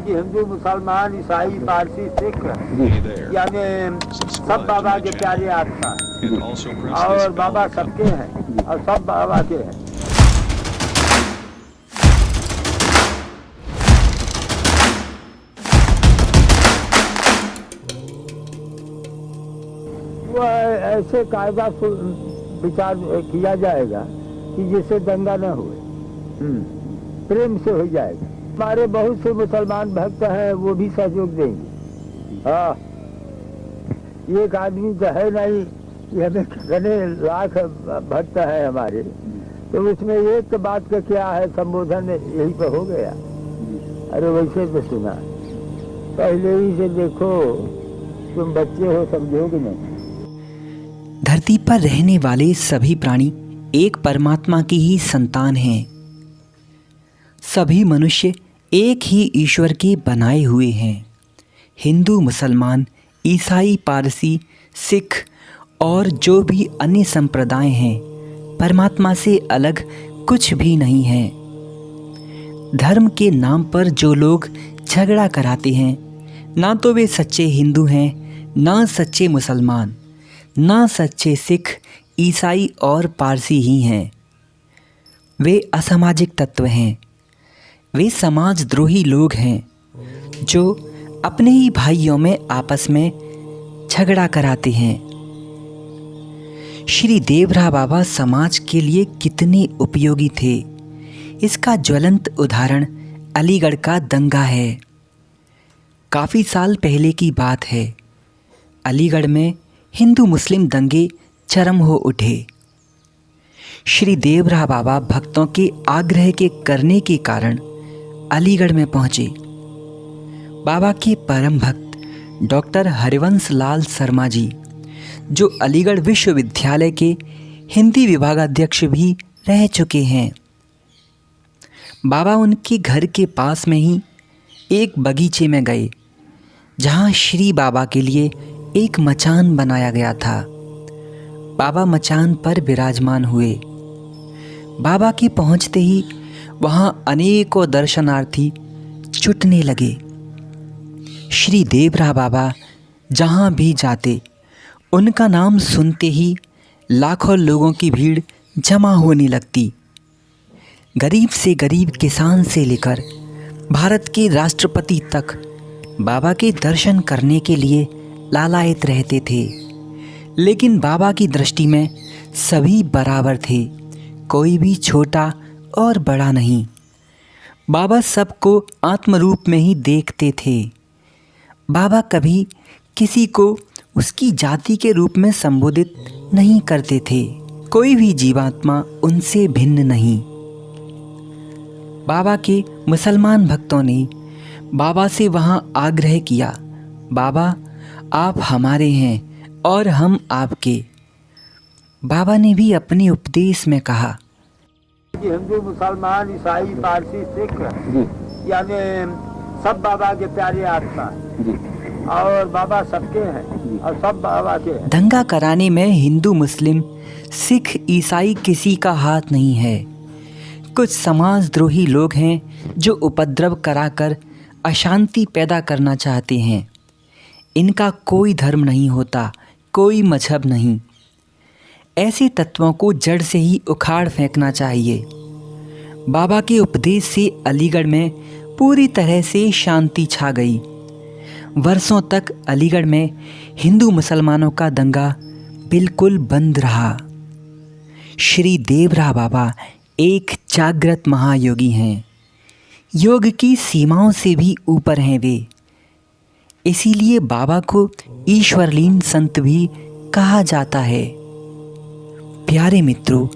हिंदू मुसलमान ईसाई पारसी सिख यानी सब बाबा के प्यारे आत्मा हैं और बाबा सबके हैं और सब बाबा के हैं। वो ऐसे कायदा विचार किया जाएगा कि जिससे दंगा न हुए, प्रेम से हो जाएगा। हमारे बहुत से मुसलमान भक्त हैं, वो भी सहयोग देंगे। हाँ, एक आदमी तो है नहीं, ये हमें कितने लाख भक्त हैं हमारे, तो उसमें एक तो बात का क्या है, संबोधन यही पर हो गया। अरे वैसे तो सुना, पहले ही से देखो, तुम बच्चे हो, समझोगे नहीं। धरती पर रहने वाले सभी प्राणी एक परमात्मा की ही संतान हैं। सभी मनुष्य एक ही ईश्वर के बनाए हुए हैं। हिंदू, मुसलमान, ईसाई, पारसी, सिख और जो भी अन्य संप्रदाय हैं, परमात्मा से अलग कुछ भी नहीं है। धर्म के नाम पर जो लोग झगड़ा कराते हैं, ना तो वे सच्चे हिंदू हैं, ना सच्चे मुसलमान, ना सच्चे सिख, ईसाई और पारसी ही हैं। वे असामाजिक तत्व हैं। वे समाजद्रोही लोग हैं जो अपने ही भाइयों में आपस में झगड़ा कराते हैं। श्री देवरा बाबा समाज के लिए कितने उपयोगी थे, इसका ज्वलंत उदाहरण अलीगढ़ का दंगा है। काफ़ी साल पहले की बात है। अलीगढ़ में हिंदू मुस्लिम दंगे चरम हो उठे। श्री देवरा बाबा भक्तों के आग्रह के करने के कारण अलीगढ़ में पहुंचे। बाबा के परम भक्त डॉक्टर हरिवंश लाल शर्मा जी, जो अलीगढ़ विश्वविद्यालय के हिंदी विभागाध्यक्ष भी रह चुके हैं, बाबा उनके घर के पास में ही एक बगीचे में गए, जहां श्री बाबा के लिए एक मचान बनाया गया था। बाबा मचान पर विराजमान हुए। बाबा के पहुंचते ही वहां अनेकों दर्शनार्थी जुटने लगे। श्री देवरा बाबा जहां भी जाते, उनका नाम सुनते ही लाखों लोगों की भीड़ जमा होने लगती। गरीब से गरीब किसान से लेकर भारत के राष्ट्रपति तक बाबा के दर्शन करने के लिए लालायित रहते थे। लेकिन बाबा की दृष्टि में सभी बराबर थे, कोई भी छोटा और बड़ा नहीं। बाबा सबको आत्मरूप में ही देखते थे। बाबा कभी किसी को उसकी जाति के रूप में संबोधित नहीं करते थे। कोई भी जीवात्मा उनसे भिन्न नहीं। बाबा के मुसलमान भक्तों ने बाबा से वहाँ आग्रह किया, बाबा आप हमारे हैं और हम आपके। बाबा ने भी अपने उपदेश में कहा, हिंदू मुसलमान ईसाई पारसी सिख यानी सब बाबा के प्यारे आत्मा हैं और बाबा सबके हैं और सब बाबा के हैं। दंगा कराने में हिंदू, मुस्लिम, सिख, ईसाई किसी का हाथ नहीं है। कुछ समाजद्रोही लोग हैं जो उपद्रव कराकर अशांति पैदा करना चाहते हैं। इनका कोई धर्म नहीं होता, कोई मजहब नहीं। ऐसे तत्वों को जड़ से ही उखाड़ फेंकना चाहिए। बाबा के उपदेश से अलीगढ़ में पूरी तरह से शांति छा गई। वर्षों तक अलीगढ़ में हिंदू मुसलमानों का दंगा बिल्कुल बंद रहा। श्री देवरा बाबा एक जागृत महायोगी हैं। योग की सीमाओं से भी ऊपर हैं वे। इसीलिए बाबा को ईश्वरलीन संत भी कहा जाता है। प्यारे मित्रों,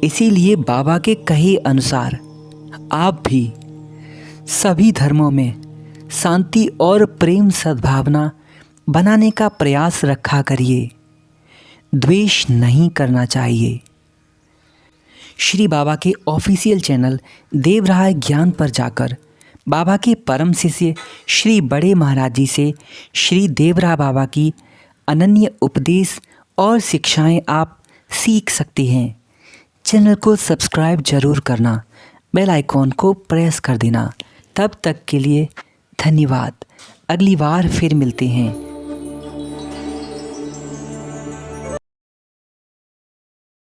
इसीलिए बाबा के कहे अनुसार आप भी सभी धर्मों में शांति और प्रेम सद्भावना बनाने का प्रयास रखा करिए। द्वेष नहीं करना चाहिए। श्री बाबा के ऑफिशियल चैनल देवराय ज्ञान पर जाकर बाबा के परम शिष्य श्री बड़े महाराज जी से श्री देवरा बाबा की अनन्य उपदेश और शिक्षाएं आप सीख सकते हैं। चैनल को सब्सक्राइब जरूर करना, बेल आइकॉन को प्रेस कर देना। तब तक के लिए धन्यवाद। अगली बार फिर मिलते हैं।